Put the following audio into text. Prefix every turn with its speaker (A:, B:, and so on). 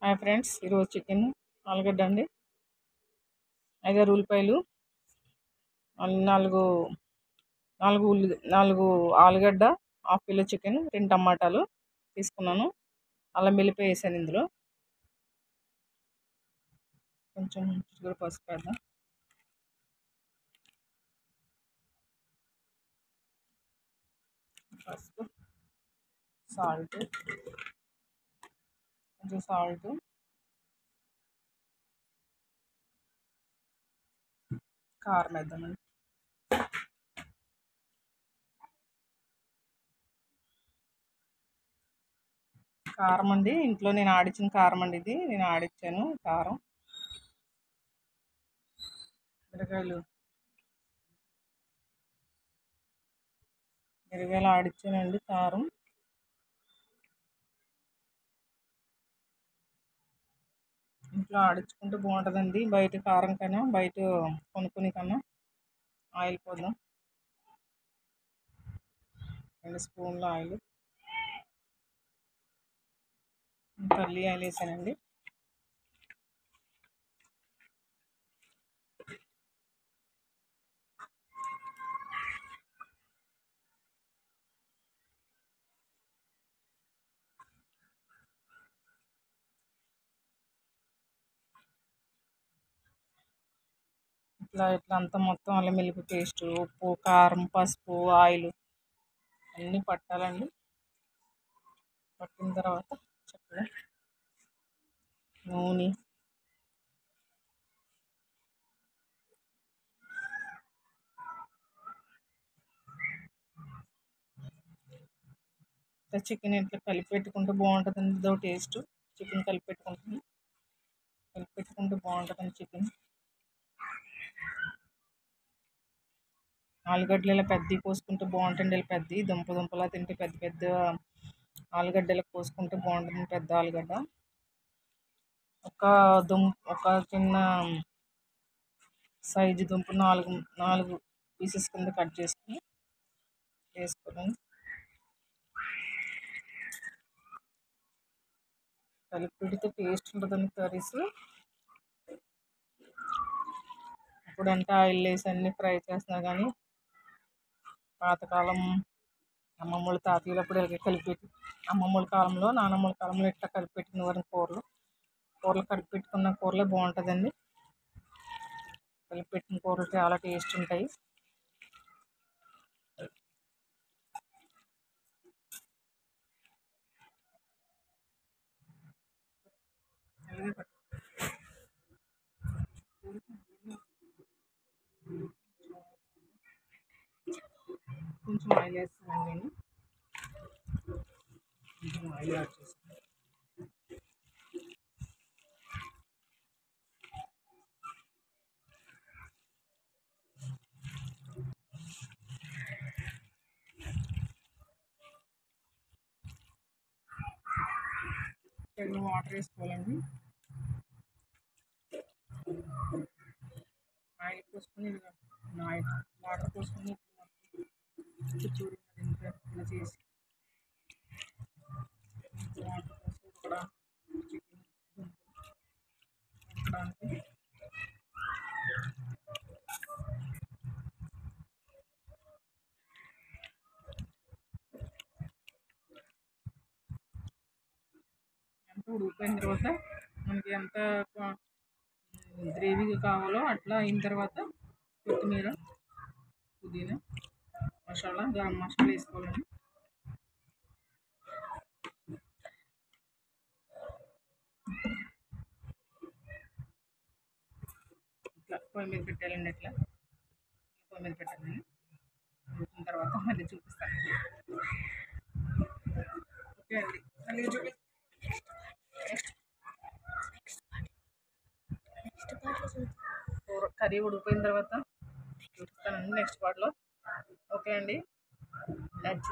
A: Hi friends, ఈరోజు chicken ఆలుగడ్డ అండి. 5 ఉల్లిపాయలు, 4 4 ఆలుగడ్డ, హాఫ్ కిలో చికెన్, 2 టమాటాలు తీసుకున్నాను. అల్లం వెల్లిపాయ వేసాను. ఇందులో కొంచెం చికెన్ పసుపు వేద్దాం. పసుపు, సాల్ట్, కొంచెం సాల్ట్, కారం వేద్దామండి. కారం అండి, ఇంట్లో నేను ఆడిచ్చిన కారం అండి. ఇది నేను ఆడిచ్చాను కారం. మిరగాయలు ఆడిచ్చానండి కారం. ఇంట్లో ఆడించుకుంటే బాగుంటుందండి. బయట కారం కన్నా, బయట కొనుక్కునే కన్నా. ఆయిల్ పోద్దాం. 2 స్పూన్ల ఆయిల్, పల్లి ఆయిల్ వేసానండి. ఇట్లా అంతా మొత్తం అల్లం వెల్లుల్లి పేస్ట్, ఉప్పు, కారం, పసుపు, ఆయిల్ అన్నీ పట్టాలండి. పట్టిన తర్వాత చక్కగా నూనె, చికెన్ ఇట్లా కలిపి పెట్టుకుంటే బాగుంటుందండి. ఇదో టేస్ట్. చికెన్ కలిపి పెట్టుకుంటే బాగుంటుందండి చికెన్. ఆలుగడ్డలు ఇలా పెద్దవి కోసుకుంటే బాగుంటుంది. ఇలా పెద్దవి దుంపలా తింటే పెద్ద పెద్ద ఆలుగడ్డలు కోసుకుంటే బాగుంటుంది. పెద్ద ఆలుగడ్డ ఒక చిన్న సైజు దుంప 4 పీసెస్ కింద కట్ చేసుకుని వేసుకోండి. కలిపి పెడితే టేస్ట్ ఉంటుందండి కర్రీస్. ఇప్పుడంటే ఆయిల్ వేసి అన్నీ ఫ్రై చేస్తున్నారు, కానీ పాతకాలం అమ్మమ్మల తాతయ్యలు అప్పుడు ఇలాగే కలిపెట్టి, అమ్మమ్మల కాలంలో నానమ్మల కాలంలో ఇట్లా కలిపి పెట్టుకునేవారు. కూరలు కలిపి పెట్టుకున్న కూరలే బాగుంటుందండి. కలిపి పెట్టిన కూరలు చాలా టేస్ట్ ఉంటాయి. కొంచెం ఆయిల్ వేస్తున్నాను నేను. కొంచెం ఆయిల్ యాడ్ చేస్తాను. వాటర్ వేసుకోవాలండి. ఆయిల్ పోసుకొని వాటర్ పోసుకొని చూడు ఇలా చేసి వాటర్ పోసి కూడా చికెన్ ఉడకడానికి ఎంత ఉడికిపోయిన తర్వాత మనకి ఎంత గ్రేవీగా కావాలో అట్లా అయిన తర్వాత కొత్తిమీర, పుదీనా, మసాలా, గరం మసాలా వేసుకోవాలండి. ఇట్లా పొయ్యి మీద పెట్టాలండి. ఇట్లా పొయ్యి మీద పెట్టాలని ఉడికిన తర్వాత మళ్ళీ చూపిస్తాను. ఓకే అండి, మళ్ళీ కర్రీ ఉడికిపోయిన తర్వాత చూపిస్తానండి నెక్స్ట్ పార్ట్లో. ఓకే అండి.